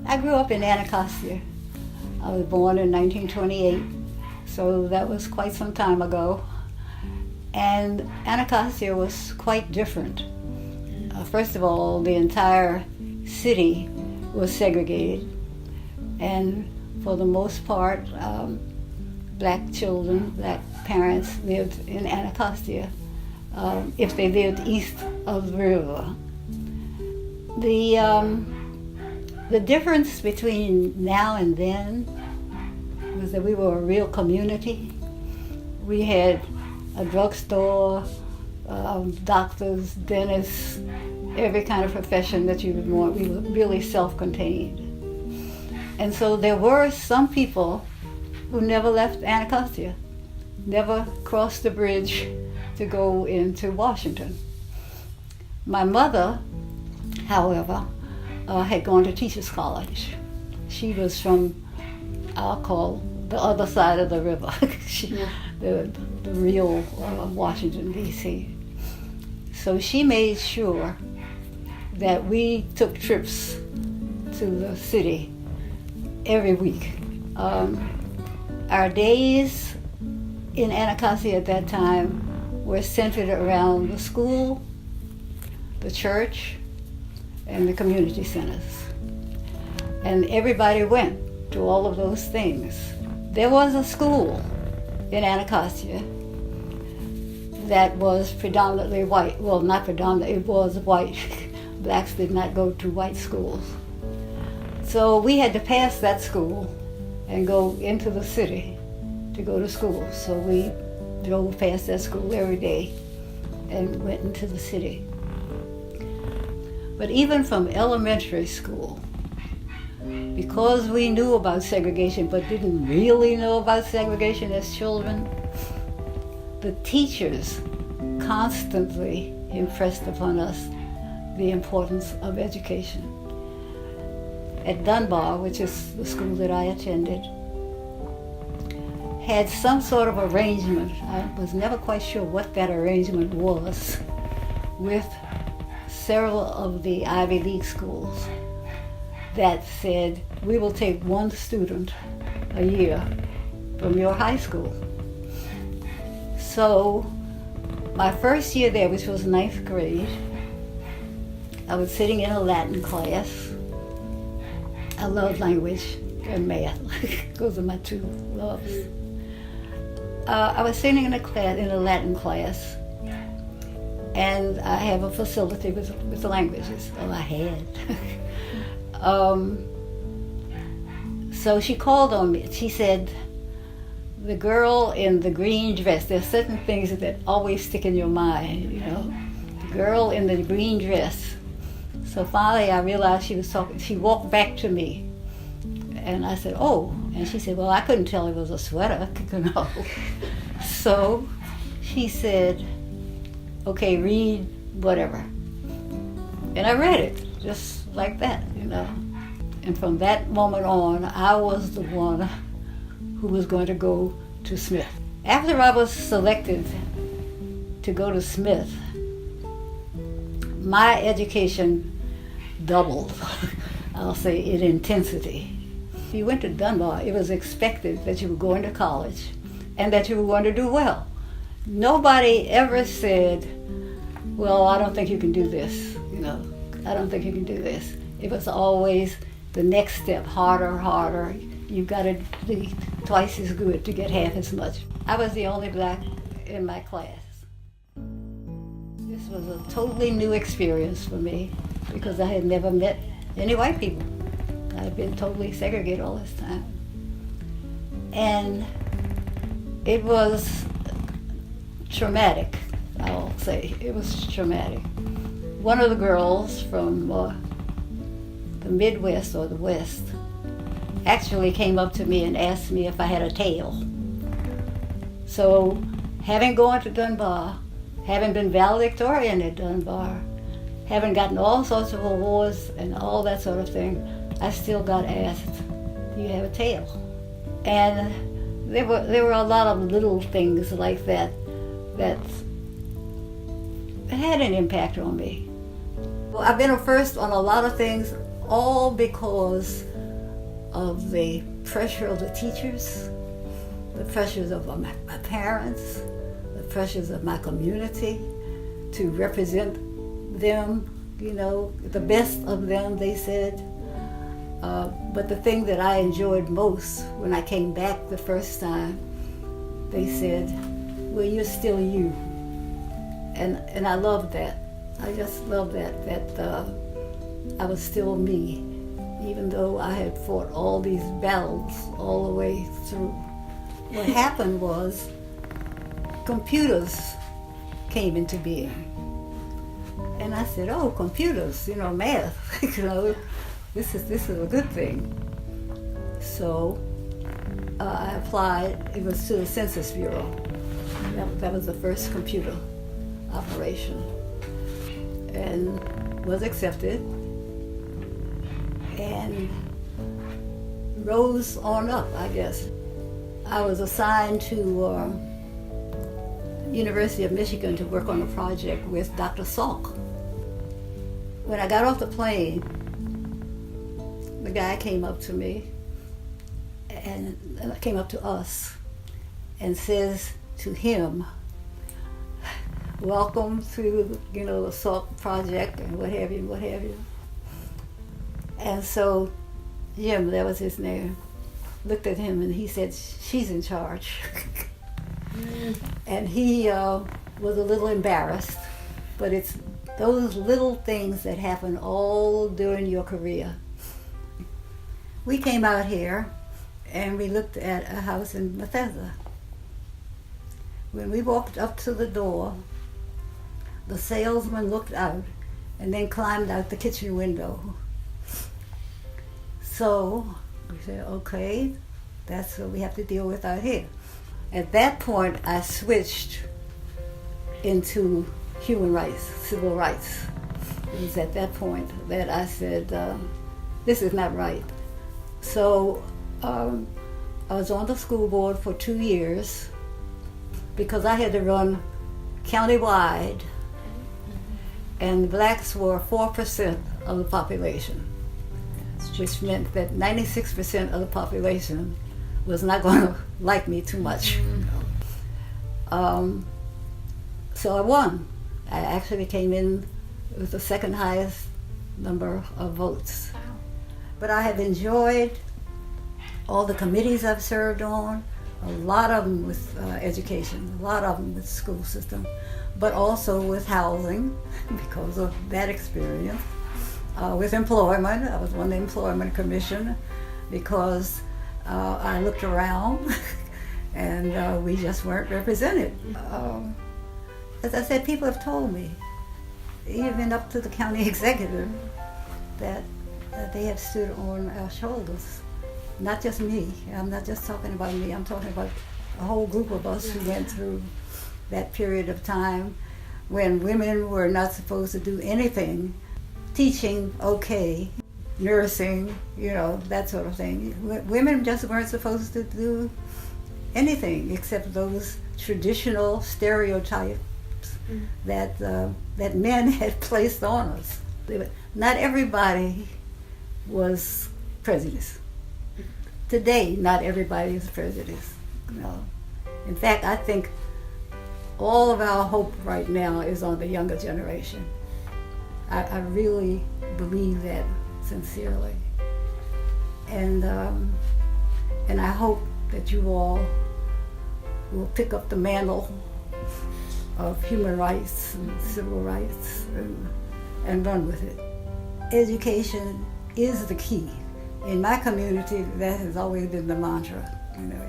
I grew up in Anacostia. I was born in 1928, so that was quite some time ago. And Anacostia was quite different. First of all, the entire city was segregated, and for the most part, black children, black parents lived in Anacostia if they lived east of the river. The difference between now and then was that we were a real community. We had a drugstore, doctors, dentists, every kind of profession that you would want. We were really self-contained. And so there were some people who never left Anacostia, never crossed the bridge to go into Washington. My mother, however, had gone to Teachers College. She was from, I'll call, the other side of the river, the real Washington, D.C. So she made sure that we took trips to the city every week. Our days in Anacostia at that time were centered around the school, the church, and the community centers. And everybody went to all of those things. There was a school in Anacostia that was predominantly white. Well, not predominantly, it was white. Blacks did not go to white schools. So we had to pass that school and go into the city to go to school. So we drove past that school every day and went into the city. But even from elementary school, because we knew about segregation but didn't really know about segregation as children, the teachers constantly impressed upon us the importance of education. At Dunbar, which is the school that I attended, had some sort of arrangement. I was never quite sure what that arrangement was, with several of the Ivy League schools that said, we will take one student a year from your high school. So my first year there, which was ninth grade, I was sitting in a Latin class. I love language and math. Those are my two loves. I was sitting in a Latin class, and I have a facility with the languages. Oh, I had. So she called on me. She said, the girl in the green dress, there's certain things that always stick in your mind, you know. The girl in the green dress. So finally I realized she was talking. She walked back to me, and I said, oh. And she said, well, I couldn't tell it was a sweater, you know. So she said, okay, read whatever. And I read it, just like that, you know. And from that moment on, I was the one who was going to go to Smith. After I was selected to go to Smith, my education doubled, I'll say, in intensity. If you went to Dunbar, it was expected that you were going to college and that you were going to do well. Nobody ever said, well, I don't think you can do this, you know, I don't think you can do this. It was always the next step, harder. You've got to be twice as good to get half as much. I was the only black in my class. This was a totally new experience for me because I had never met any white people. I had been totally segregated all this time. And it was traumatic, I'll say. It was traumatic. One of the girls from the Midwest or the West actually came up to me and asked me if I had a tail. So, having gone to Dunbar, having been valedictorian at Dunbar, having gotten all sorts of awards and all that sort of thing, I still got asked, do you have a tail? And there were a lot of little things like that that had an impact on me. Well, I've been a first on a lot of things, all because of the pressure of the teachers, the pressures of my parents, the pressures of my community to represent them, the best of them, they said. But the thing that I enjoyed most when I came back the first time, they said, well, you're still you. And I loved that. I just loved that I was still me, even though I had fought all these battles all the way through. What happened was computers came into being. And I said, oh, computers, math, this is a good thing. So I applied, it was to the Census Bureau. That was the first computer operation, and was accepted and rose on up, I guess. I was assigned to University of Michigan to work on a project with Dr. Salk. When I got off the plane, the guy came up to me and came up to us and says to him, welcome to the Salk project and what have you. And so Jim, that was his name, looked at him and he said, she's in charge. And he was a little embarrassed, but it's those little things that happen all during your career. We came out here and we looked at a house in Bethesda. When we walked up to the door, the salesman looked out and then climbed out the kitchen window. So we said, okay, that's what we have to deal with out here. At that point, I switched into human rights, civil rights. It was at that point that I said, this is not right. So I was on the school board for 2 years because I had to run countywide, and blacks were 4% of the population, which meant that 96% of the population was not going to like me too much. So I won. I actually came in with the second highest number of votes. Wow. But I have enjoyed all the committees I've served on, a lot of them with education, a lot of them with school system, but also with housing because of that experience. With employment, I was on the Employment Commission because I looked around and we just weren't represented. As I said, people have told me, even up to the county executive, that they have stood on our shoulders. Not just me. I'm not just talking about me. I'm talking about a whole group of us who went through that period of time when women were not supposed to do anything. Teaching, okay, nursing, that sort of thing. Women just weren't supposed to do anything except those traditional stereotypes that men had placed on us. Not everybody was prejudiced. Today, not everybody is prejudiced. In fact, I think all of our hope right now is on the younger generation. I really believe that sincerely. And I hope that you all will pick up the mantle of human rights and civil rights and run with it. Education is the key. In my community, that has always been the mantra.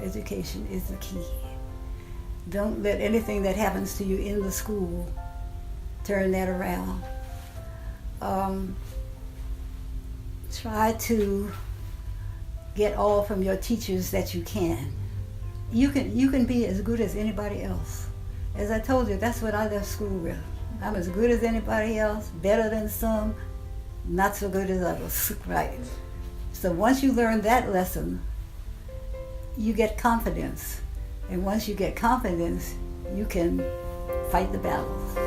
Education is the key. Don't let anything that happens to you in the school turn that around. Try to get all from your teachers that you can. You can be as good as anybody else. As I told you, that's what I left school with. I'm as good as anybody else, better than some, not so good as others, right? So once you learn that lesson, you get confidence. And once you get confidence, you can fight the battles.